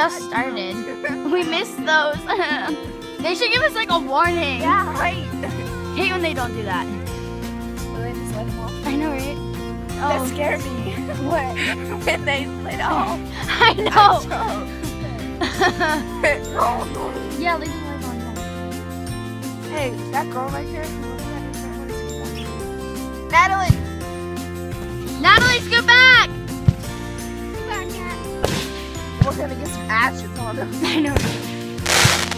just started. We missed those. They should give us like a warning. Yeah, right. Hate when they don't do that. Will they just let them off? I know, right? That scared me. What? When they lit off. I know. No. Yeah, leave the light on. Hey, that girl right there. Natalie. Natalie, scoot back. We're gonna get some ashes on them. I know.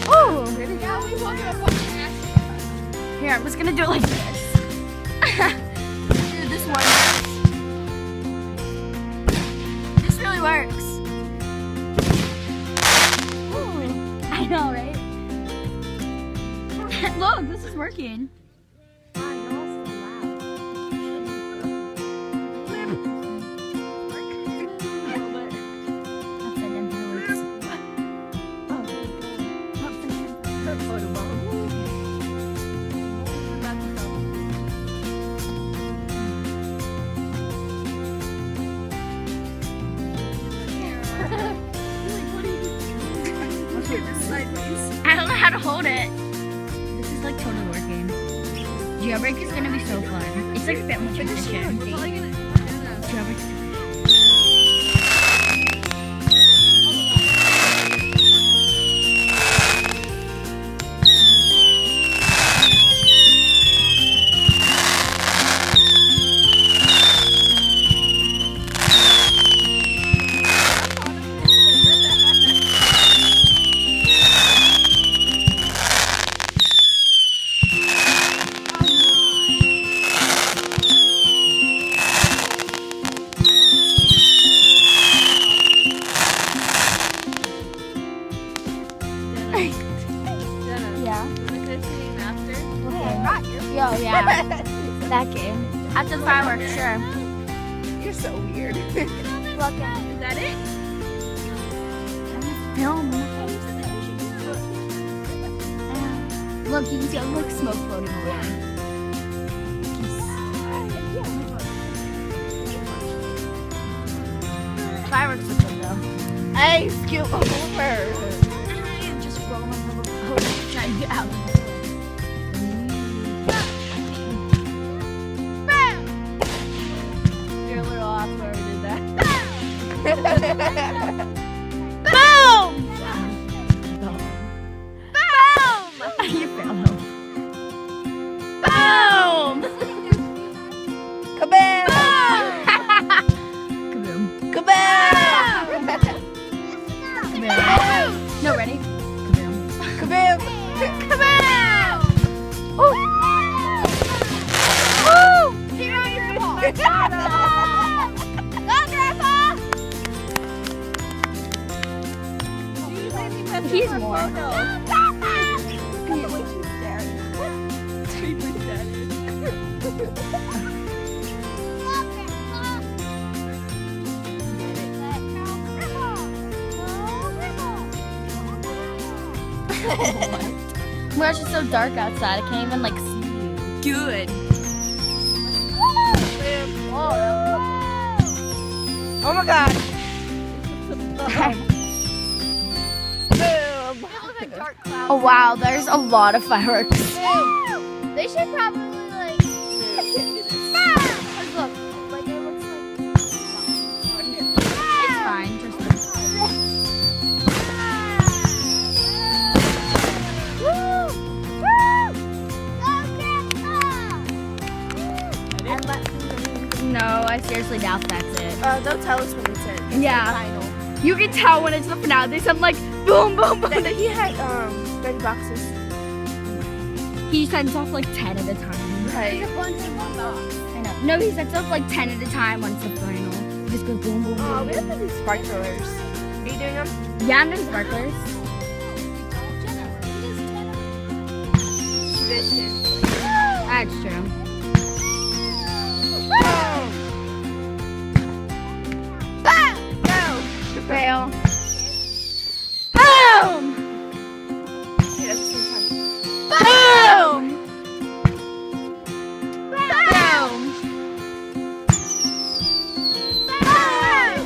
Ooh. Yeah, we walked up on the ash. Here, I'm just gonna do it like this. Dude, this one. This really works. Ooh, I know, right? Look, this is working. I don't know how to hold it. This is like totally working. Jailbreak is gonna be so fun. It's like family tradition. Jailbreak. Yeah. Yo, yeah. That game. After the fireworks, sure. You're so weird. Look Is that it? film. Look, you can see all like smoke floating around. Fireworks look good though. Hey, scoot over. Just rolling over the boat, trying to get out. You're a little off whoever did that. Boom! You failed. Boom! Kabam! Kaboom. Kabam! Kaboom. No, ready? Kaboom. Kabam! Kaboom! Woo! Woo! Go, Grandpa! He's more. Well, it's just so dark outside. I can't even like see you. Good. Oh my god. Boom. Oh wow, there's a lot of fireworks. They should probably like. Look, like it looks like it's fine. Just no, I seriously doubt that's it. They'll tell us when it's in. It's Yeah. the final. You can tell when it's the finale. They sound like boom, boom, boom. He had 30 boxes. He sends off like 10 at a time. Right. There's a bunch in one box. I know. No, he sets off like 10 at a time once the final. He just goes boom, boom, boom. Oh, we have to do sparklers. Are you doing them? Yeah, I'm doing sparklers. Vicious. That's true. Fail. Boom! Yeah, at the same time. Boom!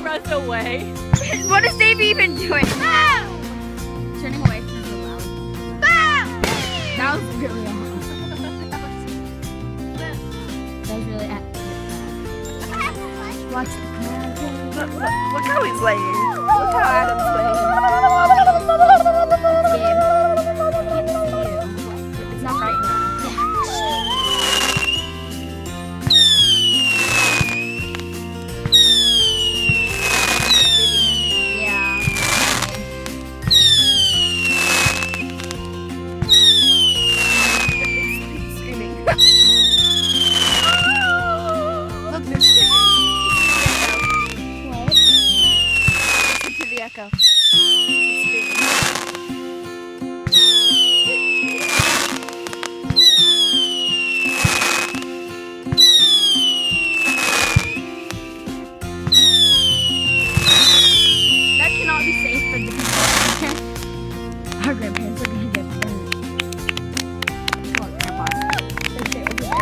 Boom! away. What is Dave even doing? Turning away from the loud. That was really awesome. That was really Watch the crowd. Look how he's laying. Look how Adam's laying. Gabe, can't see you. It's not right now. Screaming. Look, they're screaming. What? Listen to the echo. Screaming. That cannot be safe for the people. Our grandparents are gonna get burned. Come on, Grandpa. Let's stay over there.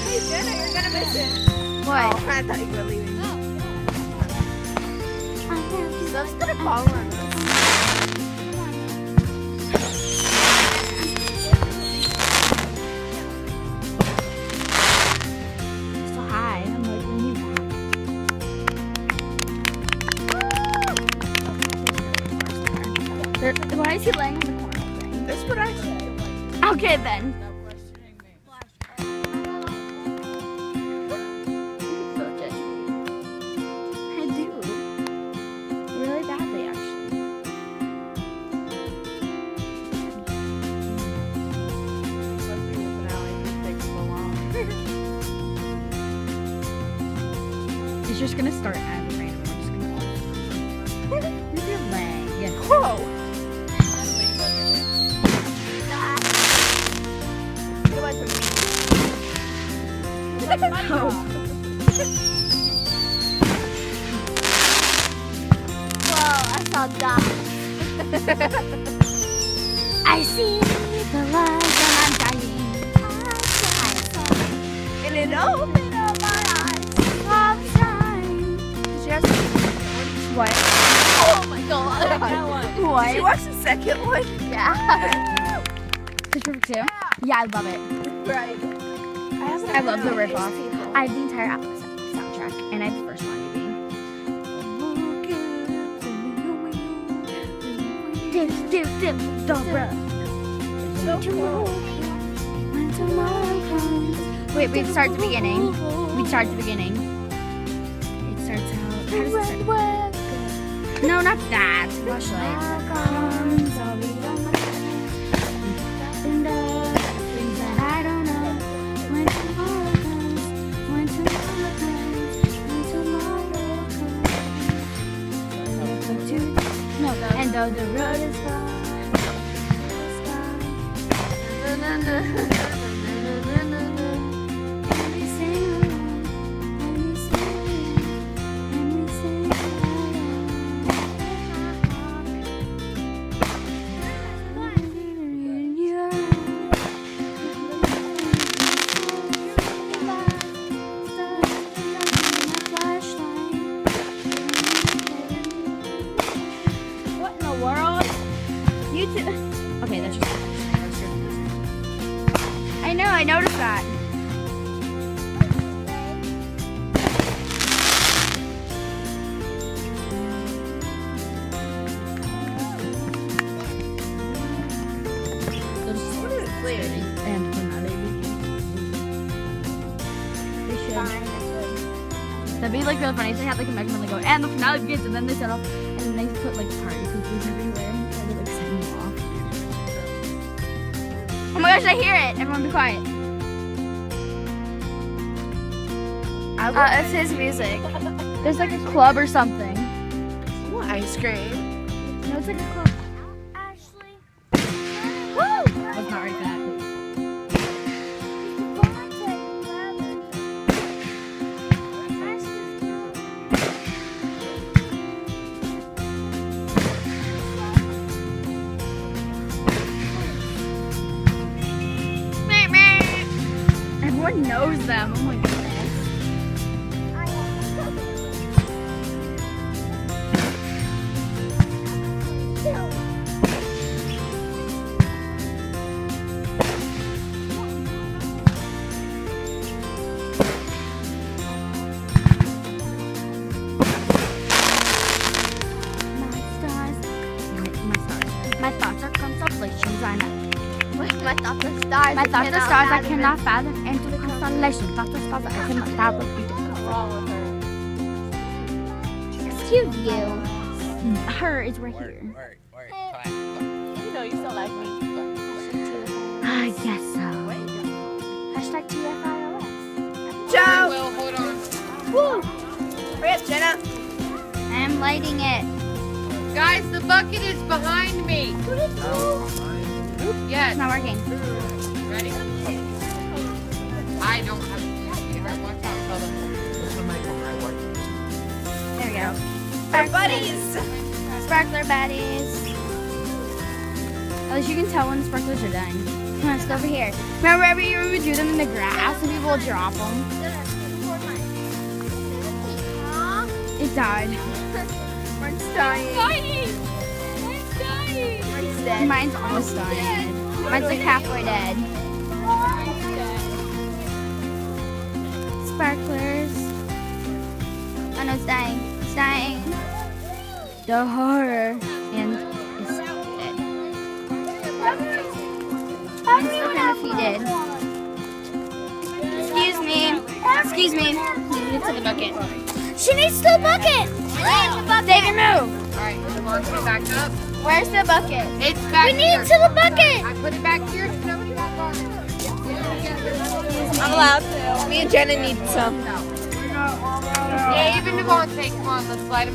Hey, Jenna, you're gonna miss it. What? Oh, I thought you were leaving. Stuff's gonna fall on us. So hi, I'm like, when you back. Why is he laying on the corner thing? That's what I said. Okay then. So judgy. I do. Really badly, actually. It's just gonna start at random. We're just gonna all. Move your leg. Yeah. Whoa. Get away from me. Oh. Whoa, I saw that. I see the light and I'm dying. And it opened up my eyes. All the time. Did you have What? Oh my god. Did you What? watch the second one? Yeah. Pitch Perfect 2? Yeah, I love it. Right. I love the ripoff. I have the entire soundtrack, and I have the first one, maybe. Wait, we start at the beginning. We start at the beginning. It starts out. How does it start? No, not that. Flashlight. And things that I don't know. When tomorrow comes, when tomorrow comes, when tomorrow comes. No, and though the road is far, and we sing along, and we sing, and we sing What in the world? You two. Okay, that's just. I know, I noticed that. And they should. That'd be like really funny if they had like a Mega Man, they go, and the finale begins, and then they set off, and then they put like party poopers everywhere, and they like set them off. Oh my gosh, I hear it! Everyone be quiet. It's his music. There's like a club or something. What ice cream? No, it's like a club. Ashley. Woo! Let's not write that. Everyone knows them. Oh my goodness. My thoughts are constellations, I know. My thoughts are stars. My thoughts are stars I cannot fathom, and to the constellations. Thoughts are stars that I cannot fathom. Excuse you. Her is right here. You know you still like me. I guess so. Hashtag TFIOS. Joe! Well, hold on. Woo! Hurry up, Jenna. I am lighting it. Guys, the bucket is behind me. Yes. It's not working. Ready? I don't have to watch out. There we go. Our buddies! Sparkler baddies. At least you can tell when the sparklers are done. Come on, let's go over here. Remember we would do them in the grass and people would drop them? It died. Mine's dying. Mine's dying. Mine's dead. Mine's almost dying. Mine's like halfway dead. Sparklers. Oh no, it's dying. It's dying. The horror. And it's dead. I'm still kind of defeated. Excuse me. Excuse me. Need to the bucket. She needs the bucket. David, move. Alright, come on, put it back up. Where's the bucket? It's back We need here. to the bucket. I put it back here so nobody's on it. I'm allowed to. Me and Jenna need some. Yeah, even Devontae, come on, let's light 'em